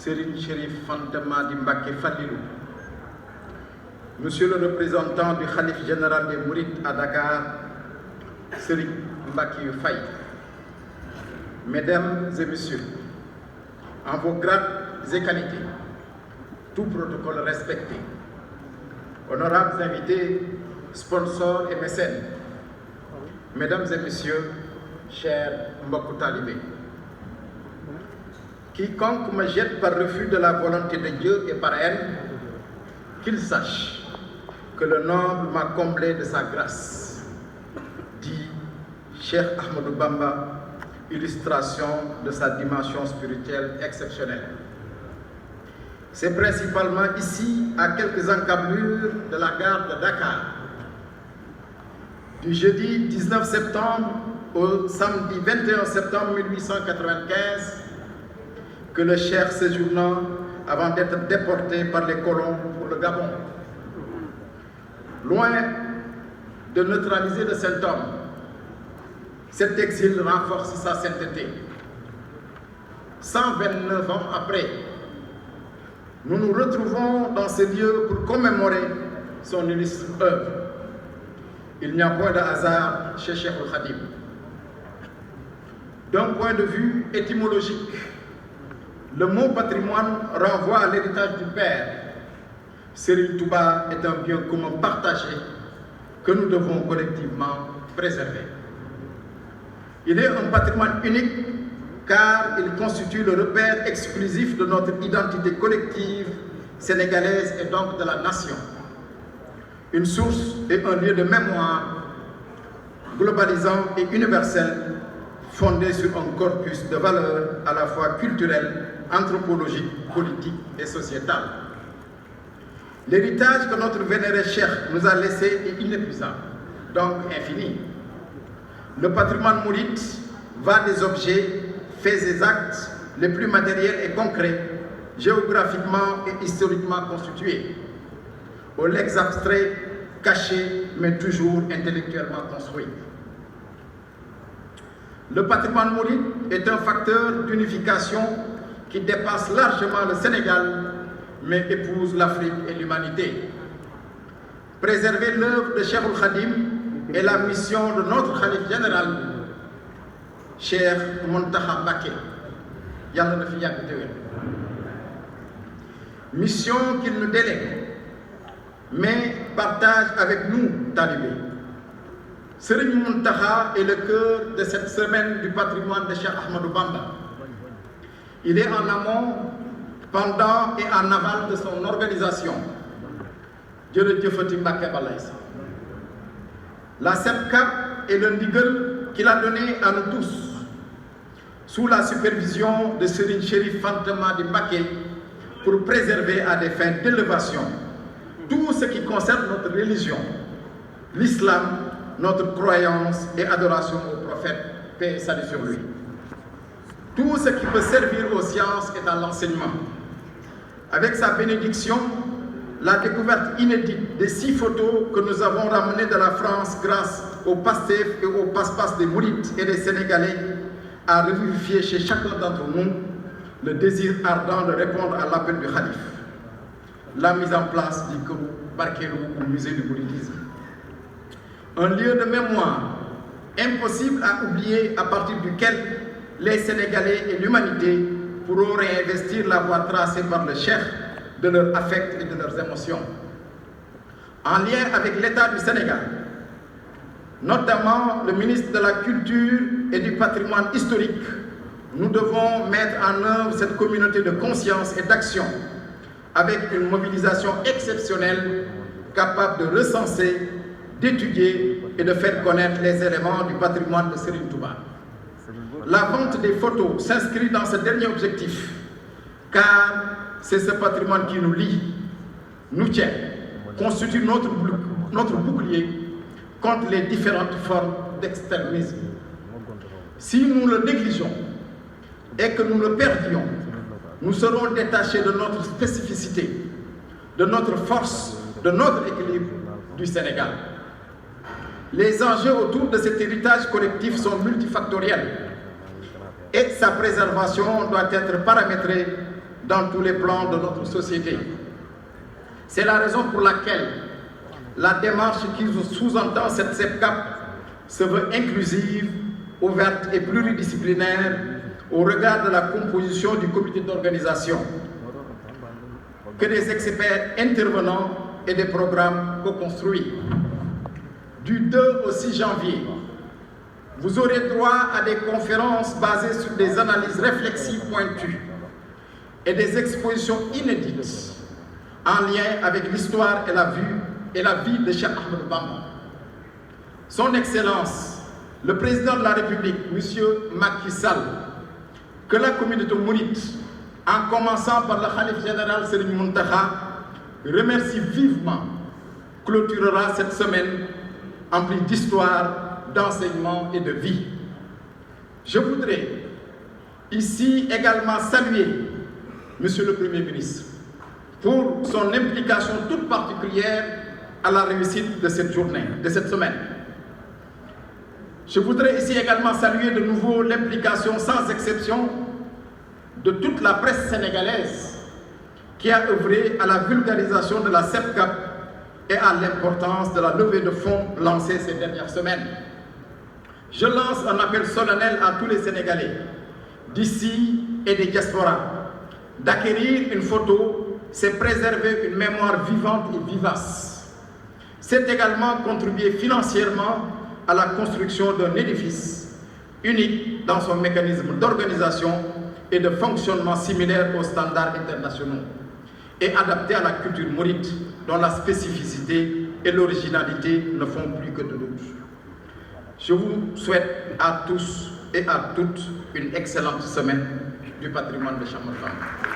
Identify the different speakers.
Speaker 1: Serigne Chérif Fantama di Mbacké Fallilou, Monsieur le représentant du Khalife général des Mourides à Dakar, Serigne Mbacké Faye, Mesdames et Messieurs, en vos grades et qualités, tout protocole respecté, honorables invités, sponsors et mécènes, Mesdames et Messieurs, chers mbokku talibé, quiconque me jette par refus de la volonté de Dieu et par haine, qu'il sache que le noble m'a comblé de sa grâce, dit Cheikh Ahmadou Bamba, illustration de sa dimension spirituelle exceptionnelle. C'est principalement ici, à quelques encablures de la gare de Dakar, du jeudi 19 septembre au samedi 21 septembre 1895, que le Cheikh séjournant avant d'être déporté par les colons pour le Gabon. Loin de neutraliser le symptôme, cet exil renforce sa sainteté. 129 ans après, nous nous retrouvons dans ce lieu pour commémorer son illustre œuvre. Il n'y a point de hasard chez Cheikh Khadim. D'un point de vue étymologique, le mot patrimoine renvoie à l'héritage du Père. Serigne Touba est un bien commun partagé que nous devons collectivement préserver. Il est un patrimoine unique car il constitue le repère exclusif de notre identité collective sénégalaise et donc de la nation. Une source et un lieu de mémoire globalisant et universel fondé sur un corpus de valeurs à la fois culturelles, anthropologiques, politiques et sociétales. L'héritage que notre vénéré Cheikh nous a laissé est inépuisable, donc infini. Le patrimoine mouride va des objets, faits et actes les plus matériels et concrets, géographiquement et historiquement constitués, aux legs abstraits, cachés, mais toujours intellectuellement construits. Le patrimoine mouride est un facteur d'unification qui dépasse largement le Sénégal, mais épouse l'Afrique et l'humanité. Préserver l'œuvre de Cheikh Khadim est la mission de notre Khalife général, Cheikh Mountakha Mbacké. Yàlla na fi yàgg te wér. Mission qu'il nous délègue, mais partage avec nous, talibés. Serigne Mountakha est le cœur de cette semaine du patrimoine de Cheikh Ahmadou Bamba. Il est en amont, pendant et en aval de son organisation. Jërëjëfati Mbacké Balaye Sa. La SEPCAP est le ndigal qu'il a donné à nous tous, sous la supervision de Serigne Chérif Fantama di Mbacké, pour préserver à des fins d'élévation tout ce qui concerne notre religion, l'islam, notre croyance et adoration au prophète, paix et salut sur lui. Tout ce qui peut servir aux sciences et à l'enseignement. Avec sa bénédiction, la découverte inédite des 6 photos que nous avons ramenées de la France grâce au PASTEF et au passe-passe des Mourides et des Sénégalais a revivifié chez chacun d'entre nous le désir ardent de répondre à l'appel du Khalif. La mise en place du Kourou Barkelou au musée du mouridisme. Un lieu de mémoire impossible à oublier à partir duquel les Sénégalais et l'humanité pourront réinvestir la voie tracée par le Cheikh de leur affect et de leurs émotions. En lien avec l'État du Sénégal, notamment le ministre de la Culture et du Patrimoine historique, nous devons mettre en œuvre cette communauté de conscience et d'action avec une mobilisation exceptionnelle capable de recenser, d'étudier et de faire connaître les éléments du patrimoine de Serigne Touba. La vente des photos s'inscrit dans ce dernier objectif, car c'est ce patrimoine qui nous lie, nous tient, constitue notre bouclier contre les différentes formes d'extrémisme. Si nous le négligeons et que nous le perdions, nous serons détachés de notre spécificité, de notre force, de notre équilibre du Sénégal. Les enjeux autour de cet héritage collectif sont multifactoriels et sa préservation doit être paramétrée dans tous les plans de notre société. C'est la raison pour laquelle la démarche qui sous-entend cette CEPCAP se veut inclusive, ouverte et pluridisciplinaire au regard de la composition du comité d'organisation, que des experts intervenants et des programmes co-construits. Du 2 au 6 janvier, vous aurez droit à des conférences basées sur des analyses réflexives pointues et des expositions inédites en lien avec l'histoire et la vie de Cheikh Ahmadou Bamba. Son Excellence, le Président de la République, M. Macky Sall, que la communauté mouride, en commençant par le Khalife général Serigne Mountakha, remercie vivement, clôturera cette semaine emplie d'histoire, d'enseignement et de vie. Je voudrais ici également saluer Monsieur le Premier ministre pour son implication toute particulière à la réussite de cette journée, de cette semaine. Je voudrais ici également saluer de nouveau l'implication sans exception de toute la presse sénégalaise qui a œuvré à la vulgarisation de la CEPCAP et à l'importance de la levée de fonds lancée ces dernières semaines. Je lance un appel solennel à tous les Sénégalais d'ici et des diasporas d'acquérir une photo, c'est préserver une mémoire vivante et vivace. C'est également contribuer financièrement à la construction d'un édifice unique dans son mécanisme d'organisation et de fonctionnement similaire aux standards internationaux et adapté à la culture mouride dont la spécificité et l'originalité ne font plus que de doute. Je vous souhaite à tous et à toutes une excellente semaine du patrimoine de Cheikh Ahmadou Bamba.